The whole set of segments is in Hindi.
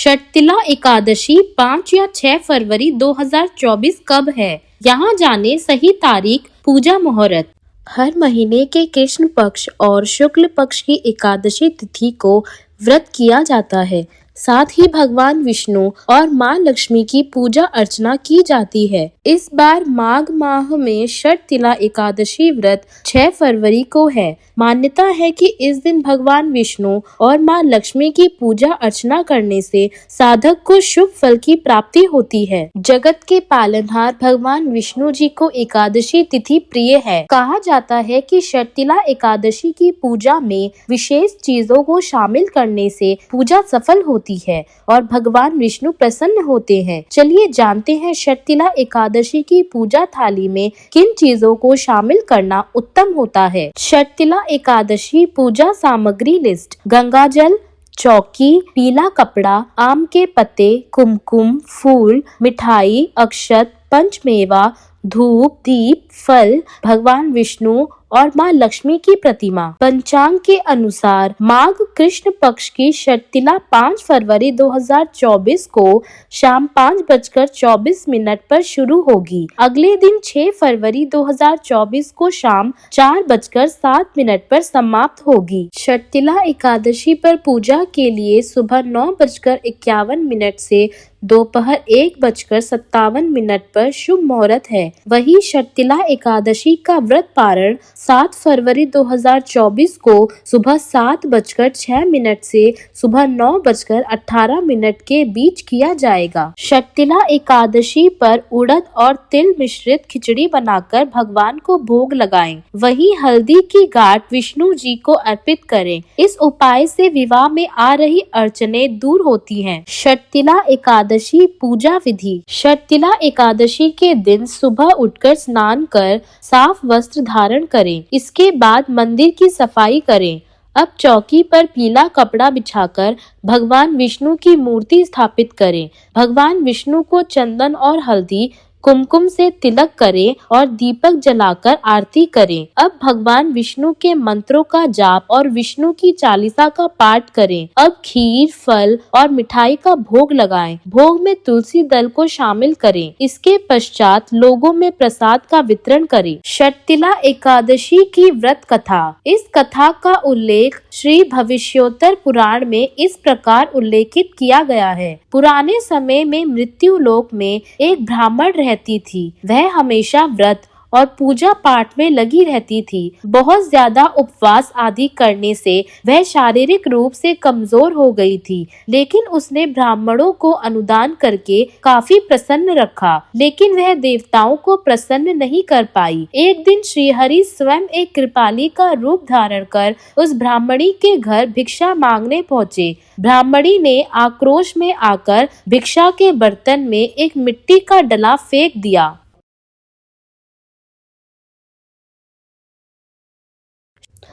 षटतिला एकादशी 5 या 6 फरवरी 2024 कब है? यहाँ जाने सही तारीख, पूजा मुहूर्त। हर महीने के कृष्ण पक्ष और शुक्ल पक्ष की एकादशी तिथि को व्रत किया जाता है। साथ ही भगवान विष्णु और माँ लक्ष्मी की पूजा अर्चना की जाती है। इस बार माघ माह में षटतिला एकादशी व्रत 6 फरवरी को है। मान्यता है कि इस दिन भगवान विष्णु और माँ लक्ष्मी की पूजा अर्चना करने से साधक को शुभ फल की प्राप्ति होती है। जगत के पालनहार भगवान विष्णु जी को एकादशी तिथि प्रिय है। कहा जाता है कि षटतिला एकादशी की पूजा में विशेष चीजों को शामिल करने से पूजा सफल होती है और भगवान विष्णु प्रसन्न होते हैं। चलिए जानते हैं षटतिला एकादशी की पूजा थाली में किन चीजों को शामिल करना उत्तम होता है। षटतिला एकादशी पूजा सामग्री लिस्ट: गंगाजल, चौकी, पीला कपड़ा, आम के पत्ते, कुमकुम, फूल, मिठाई, अक्षत, पंचमेवा, धूप, दीप, फल, भगवान विष्णु और माँ लक्ष्मी की प्रतिमा। पंचांग के अनुसार माघ कृष्ण पक्ष की षटतिला 5 फरवरी 2024 को शाम 5:24 पर शुरू होगी। अगले दिन 6 फरवरी 2024 को शाम 4:07 पर समाप्त होगी। षटतिला एकादशी पर पूजा के लिए सुबह 9:51 से दोपहर 1:57 पर शुभ मुहूर्त है। वही षटतिला एकादशी का व्रत पारण 7 फरवरी 2024 को सुबह 7:06 से सुबह 9:18 के बीच किया जाएगा। षटतिला एकादशी पर उड़द और तिल मिश्रित खिचड़ी बनाकर भगवान को भोग लगाएं। वही हल्दी की गांठ विष्णु जी को अर्पित करें। इस उपाय से विवाह में आ रही अड़चनें दूर होती हैं। षटतिला एकादशी पूजा विधि: षटतिला एकादशी के दिन सुबह उठकर स्नान कर साफ वस्त्र धारण करें। इसके बाद मंदिर की सफाई करें। अब चौकी पर पीला कपड़ा बिछाकर भगवान विष्णु की मूर्ति स्थापित करें। भगवान विष्णु को चंदन और हल्दी कुमकुम से तिलक करें और दीपक जलाकर आरती करें। अब भगवान विष्णु के मंत्रों का जाप और विष्णु की चालीसा का पाठ करें। अब खीर, फल और मिठाई का भोग लगाएं। भोग में तुलसी दल को शामिल करें। इसके पश्चात लोगों में प्रसाद का वितरण करें। षटतिला एकादशी की व्रत कथा: इस कथा का उल्लेख श्री भविष्योत्तर पुराण में इस प्रकार उल्लेखित किया गया है। पुराने समय में मृत्यु लोक में एक ब्राह्मण रहती थी। वह हमेशा व्रत और पूजा पाठ में लगी रहती थी। बहुत ज्यादा उपवास आदि करने से वह शारीरिक रूप से कमजोर हो गई थी, लेकिन उसने ब्राह्मणों को अनुदान करके काफी प्रसन्न रखा। लेकिन वह देवताओं को प्रसन्न नहीं कर पाई। एक दिन श्रीहरि स्वयं एक कृपाली का रूप धारण कर उस ब्राह्मणी के घर भिक्षा मांगने पहुँचे। ब्राह्मणी ने आक्रोश में आकर भिक्षा के बर्तन में एक मिट्टी का डला फेंक दिया।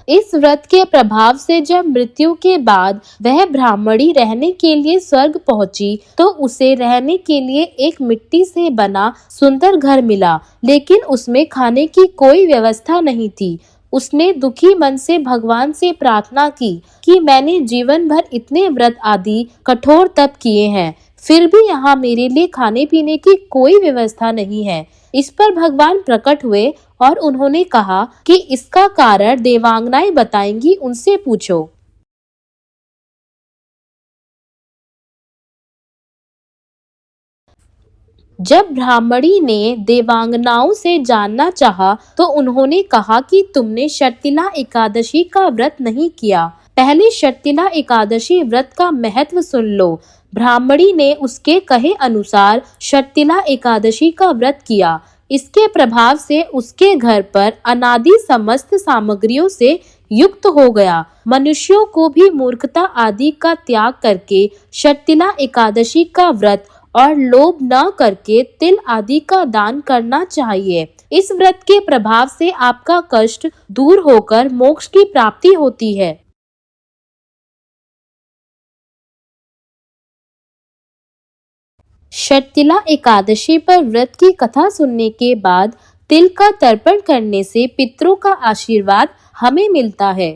इस व्रत के प्रभाव से जब मृत्यु के बाद वह ब्राह्मणी रहने के लिए स्वर्ग पहुंची, तो उसे रहने के लिए एक मिट्टी से बना सुंदर घर मिला, लेकिन उसमें खाने की कोई व्यवस्था नहीं थी। उसने दुखी मन से भगवान से प्रार्थना की कि मैंने जीवन भर इतने व्रत आदि कठोर तप किए हैं, फिर भी यहाँ मेरे लिए खाने पीने की कोई व्यवस्था नहीं है। इस पर भगवान प्रकट हुए और उन्होंने कहा कि इसका कारण देवांगनाएं बताएंगी, उनसे पूछो। जब ब्राह्मणी ने देवांगनाओं से जानना चाहा, तो उन्होंने कहा कि तुमने षटतिला एकादशी का व्रत नहीं किया। पहले षटतिला एकादशी व्रत का महत्व सुन लो। ब्राह्मणी ने उसके कहे अनुसार षटतिला एकादशी का व्रत किया। इसके प्रभाव से उसके घर पर अनादि समस्त सामग्रियों से युक्त हो गया। मनुष्यों को भी मूर्खता आदि का त्याग करके षटतिला एकादशी का व्रत और लोभ न करके तिल आदि का दान करना चाहिए। इस व्रत के प्रभाव से आपका कष्ट दूर होकर मोक्ष की प्राप्ति होती है। षटतिला एकादशी पर व्रत की कथा सुनने के बाद तिल का तर्पण करने से पितरों का आशीर्वाद हमें मिलता है।